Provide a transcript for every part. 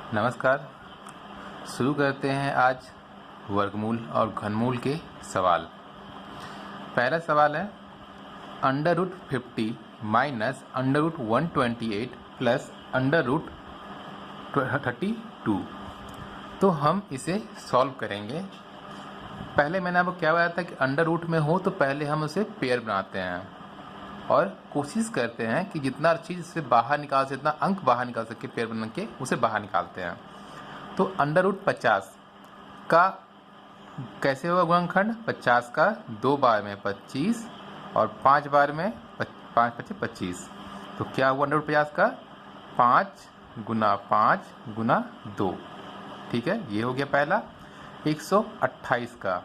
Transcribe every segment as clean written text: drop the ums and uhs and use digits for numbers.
नमस्कार। शुरू करते हैं आज वर्गमूल और घनमूल के सवाल। पहला सवाल है √50 माइनस √128 प्लस √32। तो हम इसे सॉल्व करेंगे। पहले मैंने आपको क्या बताया था कि अंडर रूट में हो तो पहले हम उसे पेयर बनाते हैं और कोशिश करते हैं कि जितना चीज़ से बाहर निकाल सके, जितना अंक बाहर निकाल सके पेयर बना के उसे बाहर निकालते हैं। तो √50 का कैसे होगा गुणनखंड? 50 का 2 बार में 25 और 5 बार में 5 25 25। तो क्या हुआ √50 का? 5 गुना 5 गुना 2। ठीक है, ये हो गया पहला। 128 का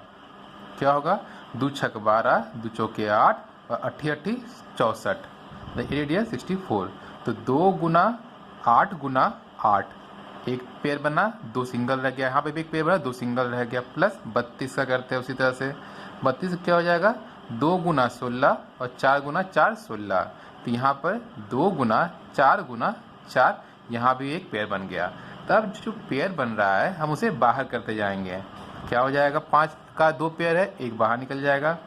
क्या होगा? 2 छक 12, 2 चौके 8 और 8 8 64, रेडियस 64। तो 2 गुना 8 गुना 8, एक पेयर बना, 2 सिंगल रह गया। यहाँ पे भी एक पेयर बना, 2 सिंगल रह गया। प्लस 32 का करते हैं उसी तरह से। 32 क्या हो जाएगा? 2 गुना 16 और 4 गुना 4 16। तो यहाँ पर 2 गुना 4 गुना 4, यहाँ भी एक पेयर बन गया। तब जो पेयर बन रहा है हम उसे बाहर करते जाएंगे। क्या हो जाएगा? 5 का 2 पेयर है, एक बाहर निकल जाएगा।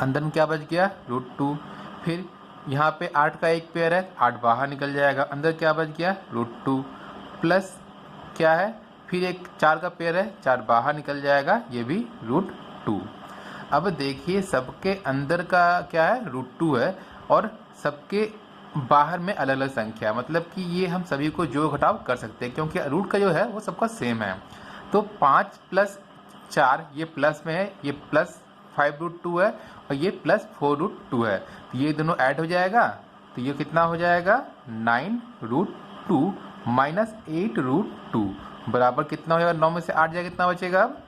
अंदर में क्या बच गया? √2। फिर यहाँ पे 8 का एक पेयर है, 8 बाहर निकल जाएगा। अंदर क्या बच गया? √2 प्लस क्या है? फिर एक 4 का पेयर है, 4 बाहर निकल जाएगा, ये भी √2। अब देखिए सबके अंदर का क्या है? √2 है और सबके बाहर में अलग अलग संख्या, मतलब कि ये हम सभी को जोड़ घटाव कर सकते हैं क्योंकि रूट का जो है वो सबका सेम है। तो 5 + 4 ये प्लस में है, ये प्लस 5√2 है और ये प्लस 4√2 है। तो ये दोनों ऐड हो जाएगा, तो ये कितना हो जाएगा? 9√2 माइनस 8√2 बराबर कितना हो जाएगा? 9 में से 8 जाएगा, कितना बचेगा? अब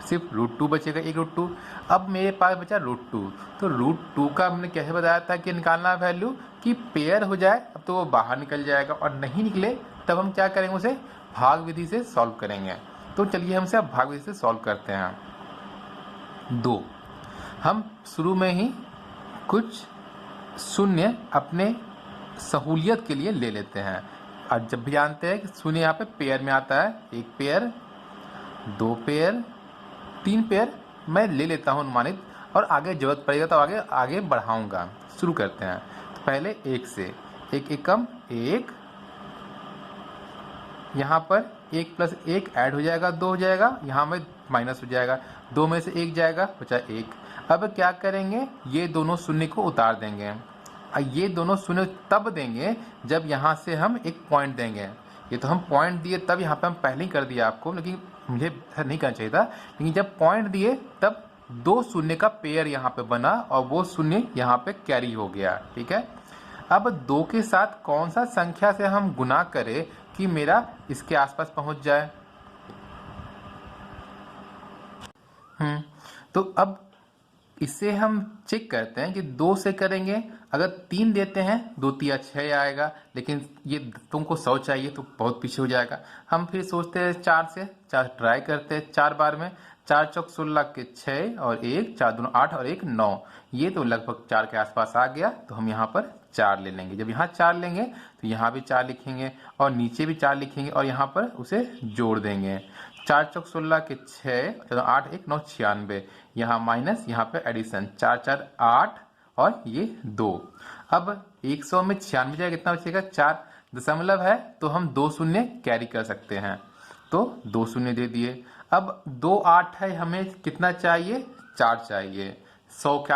सिर्फ √2 बचेगा, एक √2। अब मेरे पास बचा √2। तो √2 का हमने कैसे बताया था कि निकालना वैल्यू कि पेयर हो जाए, अब तो वो बाहर निकल जाएगा और नहीं निकले तब हम क्या करेंगे? उसे भाग विधि से सॉल्व करेंगे। तो चलिए हम इसे भाग विधि से सॉल्व करते हैं। 2, हम शुरू में ही कुछ शून्य अपने सहूलियत के लिए ले लेते हैं। और जब भी जानते हैं कि शून्य यहाँ पे पेयर में आता है, 1 पेयर 2 पेयर 3 पेयर मैं ले लेता हूँ अनुमानित, और आगे जरूरत पड़ेगा तो आगे बढ़ाऊंगा। शुरू करते हैं। तो पहले 1 से, 1 एकम 1, यहाँ पर 1 + 1 ऐड हो जाएगा, 2 हो जाएगा, यहाँ में माइनस हो जाएगा, 2 में से 1 जाएगा, बचा 1। अब क्या करेंगे? ये दोनों शून्य को उतार देंगे। ये दोनों शून्य तब देंगे जब यहाँ से हम एक पॉइंट देंगे। ये तो हम पॉइंट दिए तब, यहाँ पे हम पहले ही कर दिया आपको, लेकिन मुझे ऐसा नहीं करना चाहिए था। लेकिन जब पॉइंट दिए तब 2 शून्य का पेयर यहाँ पे बना और वो शून्य यहाँ पे कैरी हो गया। ठीक है, अब 2 के साथ कौन सा संख्या से हम गुना करें कि मेरा इसके आसपास पहुंच जाए? तो अब इसे हम चेक करते हैं कि 2 से करेंगे। अगर 3 देते हैं 2 × 6 आएगा, लेकिन ये तुमको 100 चाहिए तो बहुत पीछे हो जाएगा। हम फिर सोचते हैं 4 से, 4 ट्राई करते हैं 4 बार में। 4 चौक 16 के 6 और 1, 4 दूनी 8 और 1 9, ये तो लगभग 4 के आसपास आ गया। तो हम यहाँ पर 4 ले लेंगे। जब यहाँ 4 लेंगे तो यहाँ भी 4 लिखेंगे और नीचे भी 4 लिखेंगे और यहाँ पर उसे जोड़ देंगे। 4 चौक 16 के 6, 8 1 9 96, यहाँ माइनस, यहाँ पे एडिशन, 4 4 8 और ये 2। अब 100 में 96 जाएगा, कितना बचेगा? 4 दशमलव है तो हम 2 शून्य कैरी कर सकते हैं, तो 2 शून्य दे दिए। अब 2 8 है, हमें कितना चाहिए? 4 चाहिए। 100 के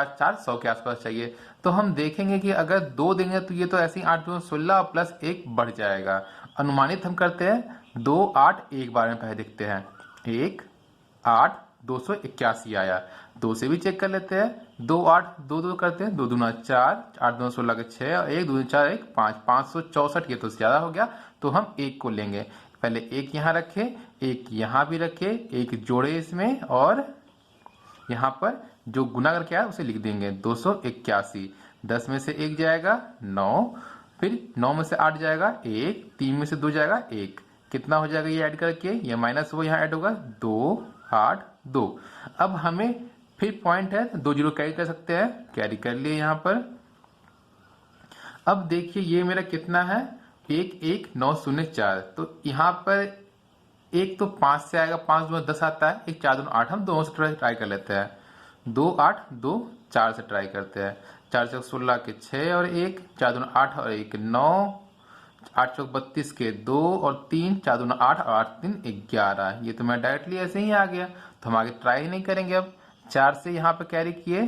आसपास चाहिए। तो हम देखेंगे कि अगर 2 देंगे तो ये तो ऐसे ही 8 2 16 प्लस 1 बढ़ जाएगा। अनुमानित हम करते हैं 2 8 एक बार में पहले देखते हैं। 1 8 281 आया। 2 से भी चेक कर लेते हैं। 2 8 2 2 करते हैं, 2 दूना 4, 8 2 16 के 6 और 1 2 4 1 5, 564। ये तो ज्यादा हो गया, तो हम 1 को लेंगे। पहले 1 यहाँ रखे, 1 यहाँ भी रखे, 1 जोड़े इसमें और यहाँ पर जो गुना करके आया उसे लिख देंगे 281। 10 में से 1 जाएगा 9, फिर 9 में से 8 जाएगा 1, 3 में से 2 जाएगा 1, कितना हो जाएगा ये ऐड करके? ये माइनस वो यहाँ ऐड होगा 2 8 2। अब हमें फिर पॉइंट है 2 जीरो कैरी कर सकते हैं, कैरी कर लिए यहाँ पर। अब देखिए ये मेरा कितना है? 11904। तो यहाँ पर एक तो 5 से आएगा, 5 दूना 10 आता है, एक 4 दूना 8, हम दोनों से ट्राई कर लेते हैं। 2 8 2 4 से ट्राई करते हैं। 4 चौक 16 के 6 और 1, 4 दूना 8 और 1 9, 8 चौक 32 के 2 और 3, 4 दूना 8 और 8 3 11। ये तो मैं डायरेक्टली ऐसे ही आ गया, तो हम आगे ट्राई ही नहीं करेंगे। अब 4 से यहाँ पे कैरी किए,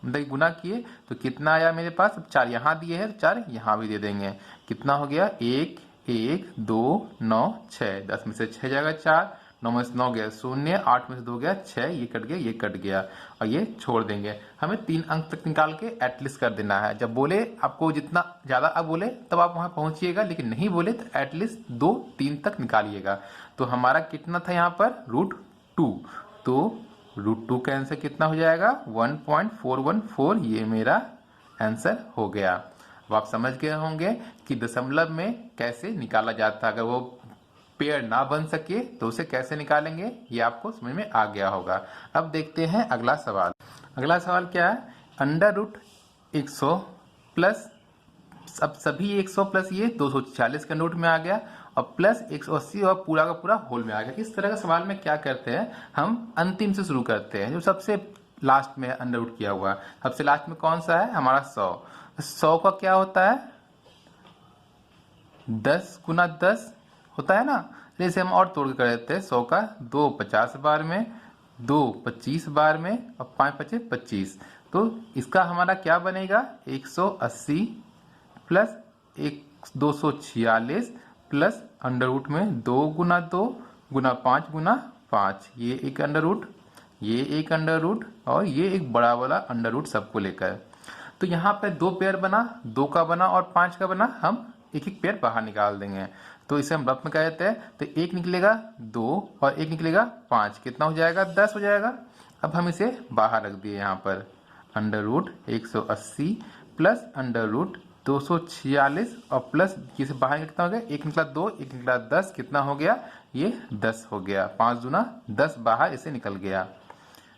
मतलब गुना किए, तो कितना आया मेरे पास। अब 4 यहाँ दिए हैं तो 4 यहाँ भी दे देंगे। कितना हो गया, 1 1 2 9 6, 10 में से 6 जाएगा 4, 9 में से 9 गया 0, 8 में से 2 गया 6, ये कट गया, ये कट गया और ये छोड़ देंगे। हमें 3 अंक तक निकाल के एटलीस्ट कर देना है। जब बोले आपको जितना ज़्यादा अब बोले तब आप वहाँ पहुँचिएगा, लेकिन नहीं बोले तो एटलीस्ट 2 3 तक निकालिएगा। तो हमारा कितना था यहाँ पर, √2। तो √2 का आंसर कितना हो जाएगा, 1.414। ये मेरा आंसर हो गया। अब आप समझ गए होंगे कि दशमलव में कैसे निकाला जाता है। अगर वो पेयर ना बन सके तो उसे कैसे निकालेंगे, ये आपको समझ में आ गया होगा। अब देखते हैं अगला सवाल। अगला सवाल क्या है, √100 प्लस, अब सभी 100 प्लस ये 246 के नोट में आ गया और प्लस 180 और पूरा का पूरा होल में आ गया। इस तरह का सवाल में क्या करते हैं, हम अंतिम से शुरू करते हैं, जो सबसे लास्ट में अंडर रूट किया हुआ। सबसे लास्ट में कौन सा है, हमारा 100। 100 का क्या होता है, 10 गुना 10 होता है ना। जैसे हम और तोड़ के कर देते हैं, 100 का 2 50 बार में, 2 25 बार में और 5 5 25। तो इसका हमारा क्या बनेगा, 180 प्लस 246 प्लस अंडर रूट में 2 गुना 2 गुना 5 गुना 5, ये एक अंडर रूट, ये एक अंडर रूट और ये एक बड़ा वाला अंडर रूट सबको लेकर। तो यहाँ पे 2 पेयर बना, 2 का बना और 5 का बना, हम एक एक पेयर बाहर निकाल देंगे। तो इसे हम रफ में कह देते हैं। तो एक निकलेगा 2 और एक निकलेगा 5, कितना हो जाएगा, 10 हो जाएगा। अब हम इसे बाहर रख दिए यहाँ पर, under root 180 plus under root 246 और प्लस इसे बाहर कितना हो गया, एक निकला 2, एक निकला 10, कितना हो गया, ये 10 हो गया। 5 दूना 10 बाहर इसे निकल गया।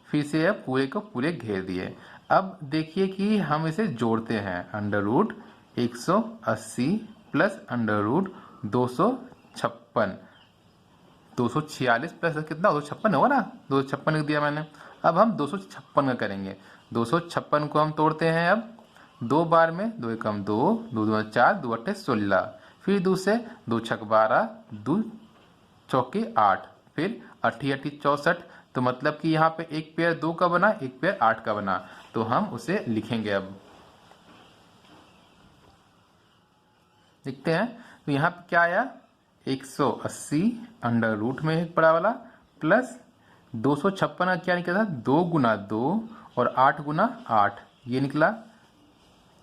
फिर से अब पूरे को पूरे घेर दिए। अब देखिए कि हम इसे जोड़ते हैं, under root 180 plus under root 256, 246 plus कितना, 256 होगा ना, 256 लिख दिया मैंने। अब हम 256 का करेंगे। 256 को हम तोड़ते हैं अब 2 बार में, 2 एकम 2, 2 दूना 4, 2 अट्ठे 16, फिर 2 से 2 छक 12, 2 चौके 8, फिर 8 8 64। तो मतलब कि यहाँ पे एक पेयर 2 का बना, एक पेयर 8 का बना। तो हम उसे लिखेंगे। अब देखते हैं, तो यहाँ पे क्या आया, 180 अंडर रूट में एक बड़ा वाला प्लस 256 का क्या निकला था, 2 गुना 2 और 8 गुना 8, ये निकला।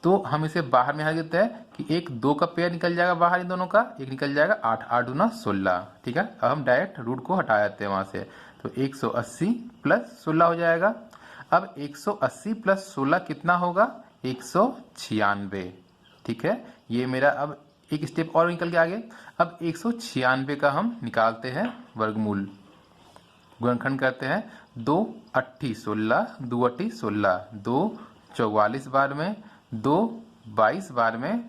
तो हम इसे बाहर में हटा देते हैं कि एक 2 का पेयर निकल जाएगा बाहर, इन दोनों का एक निकल जाएगा 8, 8 दूना 16, ठीक है। अब हम डायरेक्ट रूट को हटा देते हैं वहां से। तो 180 प्लस 16 हो जाएगा। अब 180 प्लस 16 कितना होगा, 196, ठीक है। ये मेरा अब एक स्टेप और निकल के आगे। अब 196 का हम निकालते हैं वर्गमूल, गुणनखंड करते हैं। 2 अट्ठी 16, 2 अट्ठी 16, 2 44 बार में, 2 22 बार में,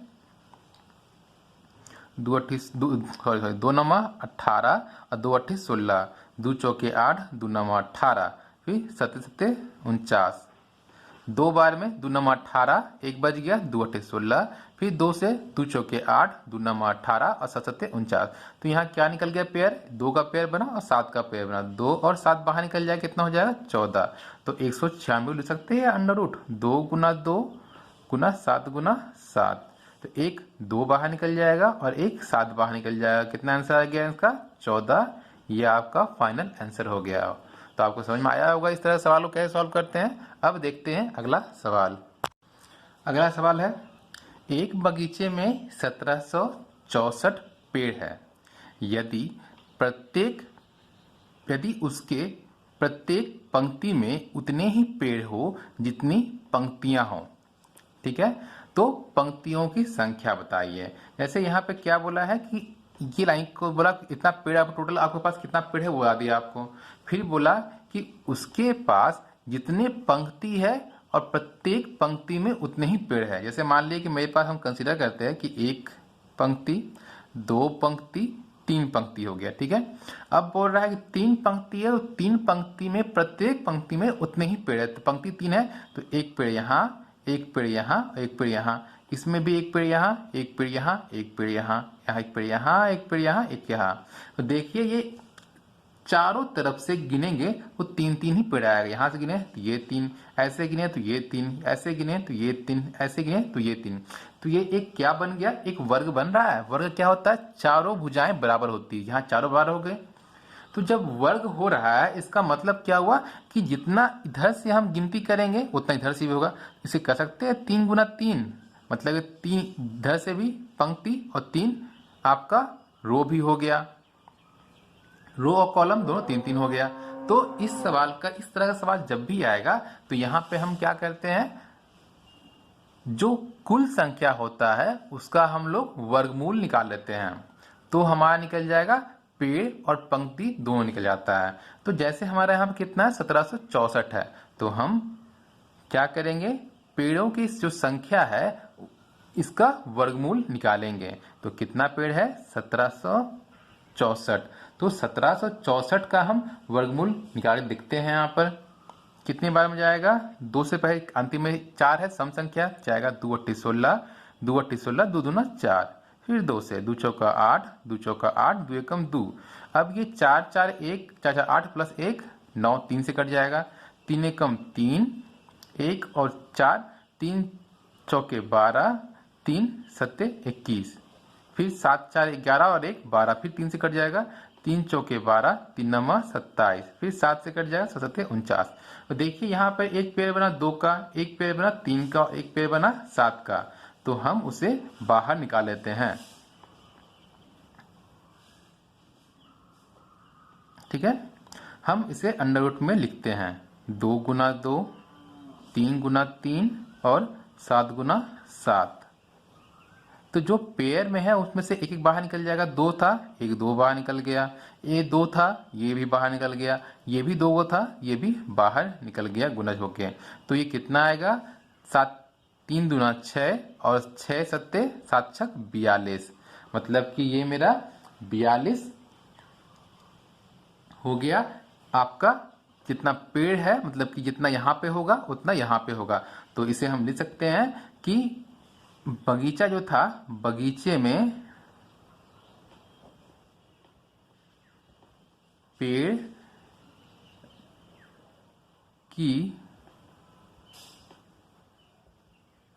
2 नमा 18 और 2 अट्ठी 16, 2 चौके 8, 2 नमा 18, फिर 7 7 49, 2 बार में 2 नमा 18, एक बज गया, 2 अट्ठे 16, फिर 2 से 2 चौके 8, 2 नमा 18 और 7 7 49। तो यहाँ क्या निकल गया, पेयर 2 का पेयर बना और 7 का पेयर बना। 2 और 7 बाहर निकल जाए, कितना हो जाएगा, 14। तो 196 लिख सकते हैं अंडर रूट 2 गुना 2 गुना 7 गुना 7। तो एक 2 बाहर निकल जाएगा और एक 7 बाहर निकल जाएगा। कितना आंसर आ गया इसका, 14। ये आपका फाइनल आंसर हो गया। तो आपको समझ में आया होगा इस तरह सवाल को कैसे सॉल्व करते हैं। अब देखते हैं अगला सवाल। अगला सवाल है, एक बगीचे में 1764 पेड़ है। यदि उसके प्रत्येक पंक्ति में उतने ही पेड़ हो जितनी पंक्तियां हों, ठीक है। तो पंक्तियों की संख्या बताइए। जैसे यहाँ पे क्या बोला है कि ये लाइन को बोला इतना पेड़, आपको टोटल आपके पास कितना पेड़ है वो बता दिया आपको। फिर बोला कि उसके पास जितने पंक्ति है और प्रत्येक पंक्ति में उतने ही पेड़ है। जैसे मान लीजिए कि मेरे पास, हम कंसीडर करते हैं कि 1 पंक्ति, 2 पंक्ति, 3 पंक्ति हो गया। ठीक है, अब बोल रहा है कि 3 पंक्ति है तो 3 पंक्ति में प्रत्येक पंक्ति में उतने ही पेड़ है। तो पंक्ति 3 है तो एक पेड़ यहाँ, एक पेड़ यहाँ, एक पेड़ यहाँ, इसमें भी एक पेड़ यहाँ, एक पेड़ यहाँ, एक पेड़ यहाँ, यहाँ एक पेड़ यहाँ, एक पेड़ यहाँ, एक यहाँ। तो देखिए ये चारों तरफ से गिनेंगे तो 3-3 ही पेड़ आएगा। यहाँ से गिने तो ये 3, ऐसे गिने तो ये 3, ऐसे गिने तो ये 3, ऐसे गिने तो ये 3। तो ये एक क्या बन गया, एक वर्ग बन रहा है। वर्ग क्या होता है, चारों भुजाएं बराबर होती है। यहाँ चारों बराबर हो गए। तो जब वर्ग हो रहा है इसका मतलब क्या हुआ कि जितना इधर से हम गिनती करेंगे उतना इधर से भी होगा। इसे कह सकते हैं 3 गुना 3, मतलब 3 इधर से भी पंक्ति और 3 आपका रो भी हो गया। रो और कॉलम दोनों 3-3 हो गया। तो इस सवाल का, इस तरह का सवाल जब भी आएगा तो यहाँ पे हम क्या करते हैं, जो कुल संख्या होता है उसका हम लोग वर्गमूल निकाल लेते हैं। तो हमारा निकल जाएगा पेड़ और पंक्ति दोनों निकल जाता है। तो जैसे हमारा यहाँ पे कितना है, 1764 है, तो हम क्या करेंगे, पेड़ों की जो संख्या है इसका वर्गमूल निकालेंगे। तो कितना पेड़ है, 1764। तो 1764 का हम वर्गमूल निकाल दिखते हैं। यहाँ पर कितने बार में जाएगा, 2 से पहले अंतिम में 4 है, सम संख्या जाएगा 2 8 16, 2 8 16, 2 दूना 4, फिर 2 से 2 चौका 8, 2 चौका 8, 2 एकम 2। अब ये 4 4 1 4 4 8 प्लस 1 9, 3 से कट जाएगा, 3 एकम 3, 1 और 4, 3 चौके 12, 3 सत्ते 21, फिर 7 4 11 और 1 12, फिर 3 से कट जाएगा, 3 चौके 12, 3 नमा 27, फिर 7 से कट जाएगा, 7 सत्ते 49। तो देखिए यहाँ पर एक पेड़ बना 2 का, एक पेड़ बना 3 का, एक पेड़ बना 7 का। तो हम उसे बाहर निकाल लेते हैं। ठीक है, हम इसे अंडर रूट में लिखते हैं, 2 गुना 2, 3 गुना 3 और 7 गुना 7। तो जो पेयर में है उसमें से एक एक बाहर निकल जाएगा। 2 था, एक 2 बाहर निकल गया, ये 2 था, ये भी बाहर निकल गया, ये भी 2 था, ये भी बाहर निकल गया गुणज होके। तो ये कितना आएगा, 7 3 दूना 6 और 6 सत्ते 7 छक 42, मतलब कि ये मेरा 42 हो गया। आपका जितना पेड़ है, मतलब कि जितना यहाँ पे होगा उतना यहाँ पे होगा। तो इसे हम लिख सकते हैं कि बगीचा जो था, बगीचे में पेड़ की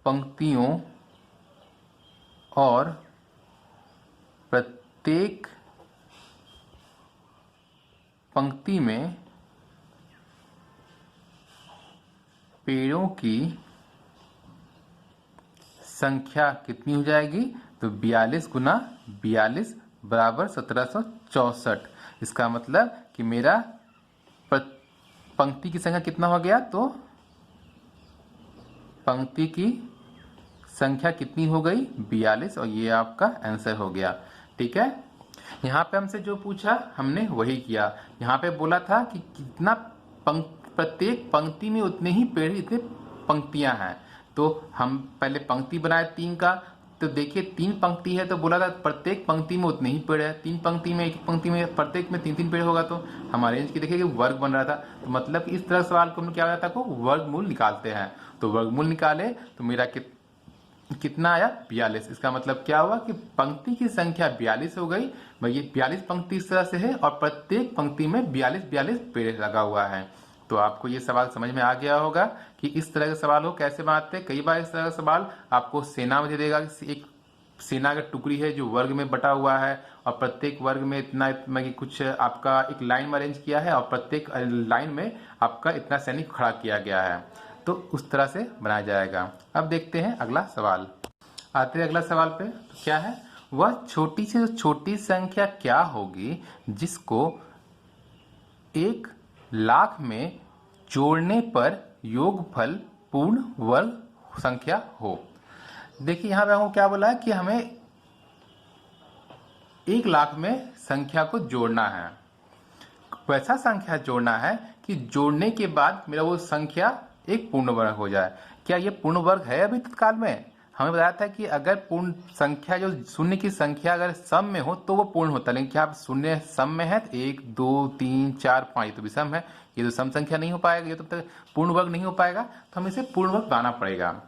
पंक्तियों और प्रत्येक पंक्ति में पेड़ों की संख्या कितनी हो जाएगी, तो 42 गुना 42 बराबर 1764। इसका मतलब कि मेरा पंक्ति की संख्या कितना हो गया, तो पंक्ति की संख्या कितनी हो गई, 42, और ये आपका आंसर हो गया। ठीक है, यहाँ पे हमसे जो पूछा हमने वही किया। यहाँ पे बोला था कि कितना प्रत्येक पंक्ति में उतने ही पेड़, इतने पंक्तियां हैं। तो हम पहले पंक्ति बनाए 3 का, तो देखिए 3 पंक्ति है तो बोला था प्रत्येक पंक्ति में उतने ही पेड़ है। 3 पंक्ति में, एक पंक्ति में प्रत्येक में 3-3 पेड़ होगा। तो हमारे रेंज की देखिए कि वर्ग बन रहा था। तो मतलब इस तरह सवाल को हम क्या होता है, वर्गमूल निकालते हैं। तो वर्गमूल निकाले तो मेरा कितना आया, 42। इसका मतलब क्या हुआ कि पंक्ति की संख्या 42 हो गई। भाई ये 42 पंक्ति इस तरह से है और प्रत्येक पंक्ति में 42 पेड़ लगा हुआ है। तो आपको ये सवाल समझ में आ गया होगा कि इस तरह के सवाल हो कैसे बनाते हैं। कई बार इस तरह का सवाल आपको सेना में दे देगा कि एक सेना का टुकड़ी है जो वर्ग में बटा हुआ है और प्रत्येक वर्ग में इतना कुछ आपका एक लाइन में अरेंज किया है और प्रत्येक लाइन में आपका इतना सैनिक खड़ा किया गया है। तो उस तरह से बनाया जाएगा। अब देखते हैं अगला सवाल। आते हैं अगला सवाल पे। तो क्या है, वह छोटी से छोटी संख्या क्या होगी जिसको 1 लाख में जोड़ने पर योगफल पूर्ण वर्ग संख्या हो। देखिए यहाँ पे हमको क्या बोला है कि हमें 1 लाख में संख्या को जोड़ना है। वैसा संख्या जोड़ना है कि जोड़ने के बाद मेरा वो संख्या एक पूर्ण वर्ग हो जाए। क्या ये पूर्ण वर्ग है अभी तत्काल में? हमें बताया था कि अगर पूर्ण संख्या जो शून्य की संख्या अगर सम में हो तो वो पूर्ण होता है, लेकिन क्या शून्य सम में है? 1 2 3 4 5 ये तो विषम है, ये तो सम संख्या नहीं हो पाएगा, ये तो तब तक पूर्ण वर्ग नहीं हो पाएगा, तो हमें इसे पूर्ण वर्ग बनाना पड़ेगा।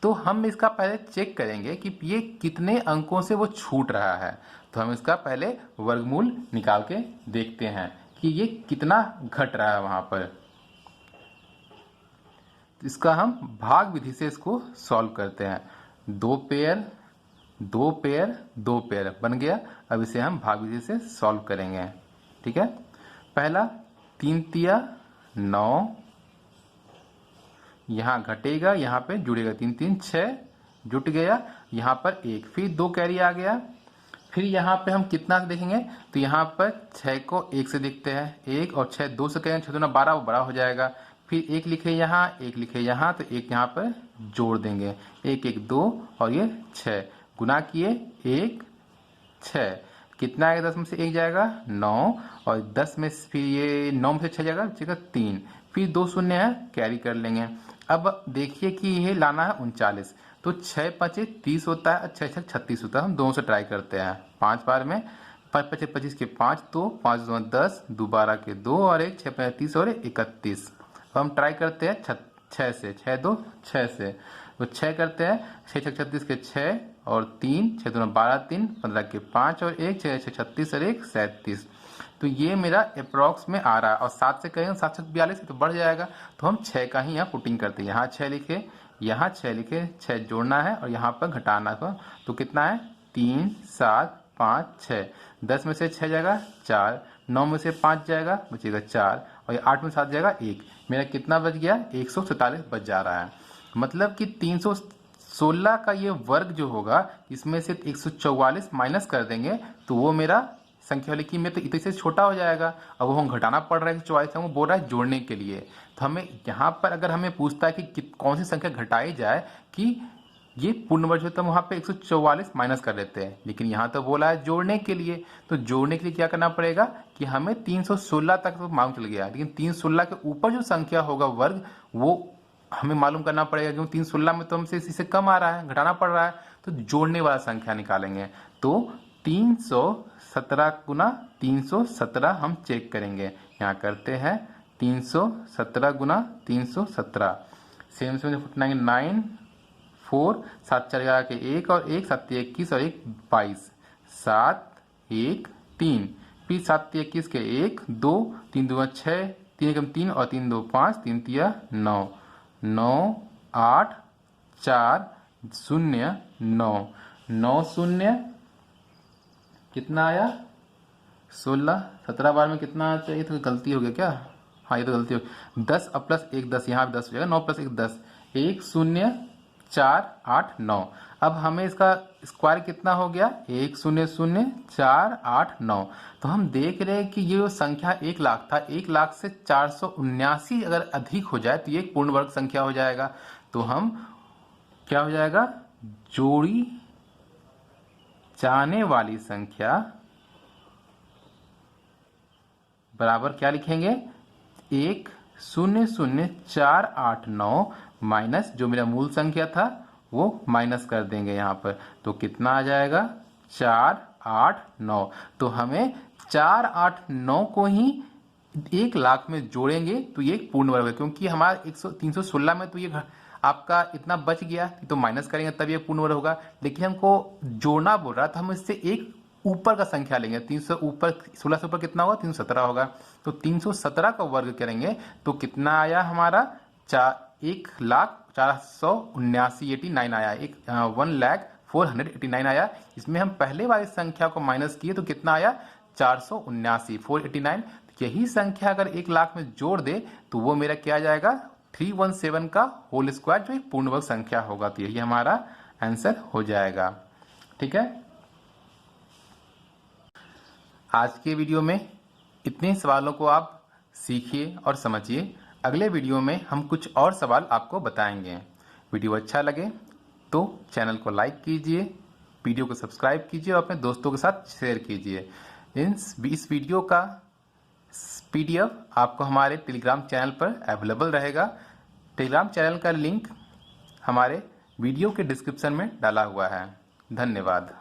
तो हम इसका पहले चेक करेंगे कि ये कितने अंकों से वो छूट रहा है। तो हम इसका पहले वर्गमूल निकाल के देखते हैं कि ये कितना घट रहा है वहां पर। इसका हम भाग विधि से इसको सॉल्व करते हैं। 2 पेयर 2 पेयर 2 पेयर बन गया। अब इसे हम भाग विधि से सॉल्व करेंगे। ठीक है, पहला 3 तिया 9, यहाँ घटेगा, यहाँ पे जुड़ेगा, 3 3 6 जुट गया, यहाँ पर 1, फिर 2 कैरी आ गया। फिर यहाँ पे हम कितना देखेंगे? तो यहाँ पर 6 को 1 से देखते हैं, 1 और 6 2 से करेंगे, 6 दूना 12, वो बड़ा हो जाएगा। फिर 1 लिखे यहाँ, 1 लिखे यहाँ, तो 1 यहाँ पर जोड़ देंगे, 1 1 2 और ये 6 गुना किए 1 6, कितना आएगा? 10 में से 1 जाएगा 9, और 10 में फिर ये 9 में से 6 जाएगा, बचेगा 3, फिर 2 शून्य है, कैरी कर लेंगे। अब देखिए कि ये लाना है 39, तो 6 5 30 होता है, 6 6 36 होता है। हम दोनों से ट्राई करते हैं 5 बार में, 5 5 25 के 5, तो 5 2 10, 2 12 के 2 और 1 6 5 30 और 31। अब हम ट्राई करते हैं 6 से, 6 2 6 से, तो 6 करते हैं, 6 6 36 के 6 और 3, 6 2 12 3, 15 के 5 और 1, 6 6 36 और 1 37। तो ये मेरा अप्रॉक्स में आ रहा है, और 7 से करेंगे 7 7 42 तो बढ़ जाएगा, तो हम 6 का ही यहाँ पुटिंग करते हैं। यहाँ 6 लिखे, यहाँ 6 लिखे, 6 जोड़ना है और यहाँ पर घटाना है, तो कितना है? 3 7 5 6, 10 में से 6 जाएगा 4, 9 में से 5 जाएगा, बचेगा 4, और ये 8 में 7 जाएगा 1, मेरा कितना बच गया? 147 बच जा रहा है। मतलब कि 316 का ये वर्ग जो होगा, इसमें से 144 माइनस कर देंगे तो वो मेरा संख्या लिखी में तो इतने से छोटा हो जाएगा। अब वो हम घटाना पड़ रहा है, 44 है, वो बोल रहा है जोड़ने के लिए। तो हमें यहाँ पर अगर हमें पूछता है कि कौन सी संख्या घटाई जाए कि ये पूर्ण वर्ग होता है, वहाँ पे 144 माइनस कर देते हैं, लेकिन यहाँ तो बोला है जोड़ने के लिए। तो जोड़ने के लिए क्या करना पड़ेगा कि हमें 316 तक तो मालूम चल गया, लेकिन 316 के ऊपर जो संख्या होगा वर्ग, वो हमें मालूम करना पड़ेगा, क्योंकि 316 में तो हमसे इससे कम आ रहा है, घटाना पड़ रहा है। तो जोड़ने वाला संख्या निकालेंगे, तो 317 गुना 317 हम चेक करेंगे। यहाँ करते हैं 317 गुना 317, सेम से 9 4 7 4 के 1 और 1 7 21 और 1 22, 7 1 3, फिर 7 21 के 1 2, 3 2 6, 3 1 3 और 3 2 5, 3 3 9, 9 8 4 0 9, 9 0 कितना आया? 16। 17 बार में कितना आना चाहिए? तो गलती हो गया क्या? हाँ, ये तो गलती हो गई। 10 अब प्लस 1 10, यहाँ भी 10 हो जाएगा, 9 प्लस 1 10, 1 0 4 8 9। अब हमें इसका स्क्वायर कितना हो गया? 1 0 0 4 8 9। तो हम देख रहे हैं कि ये जो संख्या 1 लाख था, 1 लाख से 479 अगर अधिक हो जाए तो ये एक पूर्ण वर्ग संख्या हो जाएगा। तो हम क्या हो जाएगा? जोड़ी जाने वाली संख्या बराबर क्या लिखेंगे? 1 0 0 4 8 9 माइनस जो मेरा मूल संख्या था वो माइनस कर देंगे यहाँ पर, तो कितना आ जाएगा? 4 8 9। तो हमें 4 8 9 को ही 1 लाख में जोड़ेंगे तो ये एक पूर्ण वर्ग है, क्योंकि हमारा 316 में तो ये आपका इतना बच गया, तो माइनस करेंगे तब ये पूर्ण वर्ग होगा। लेकिन हमको जोड़ना बोल रहा, तो हम इससे एक ऊपर का संख्या लेंगे, 300 ऊपर 16 से ऊपर कितना होगा? 317 होगा। तो 317 का वर्ग करेंगे तो कितना आया हमारा? 1,04,89 आया, 1,04,89 आया। इसमें हम पहले वाली संख्या को माइनस किए तो कितना आया? 479, 489। यही संख्या अगर 1 लाख में जोड़ दे तो वो मेरा क्या आ जाएगा? 317 का होल स्क्वायर, जो एक पूर्ण वर्ग संख्या होगा। तो यही हमारा आंसर हो जाएगा। ठीक है, आज के वीडियो में इतने सवालों को आप सीखिए और समझिए। अगले वीडियो में हम कुछ और सवाल आपको बताएंगे। वीडियो अच्छा लगे तो चैनल को लाइक कीजिए, वीडियो को सब्सक्राइब कीजिए और अपने दोस्तों के साथ शेयर कीजिए। इस वीडियो का PDF आपको हमारे टेलीग्राम चैनल पर अवेलेबल रहेगा। टेलीग्राम चैनल का लिंक हमारे वीडियो के डिस्क्रिप्शन में डाला हुआ है। धन्यवाद।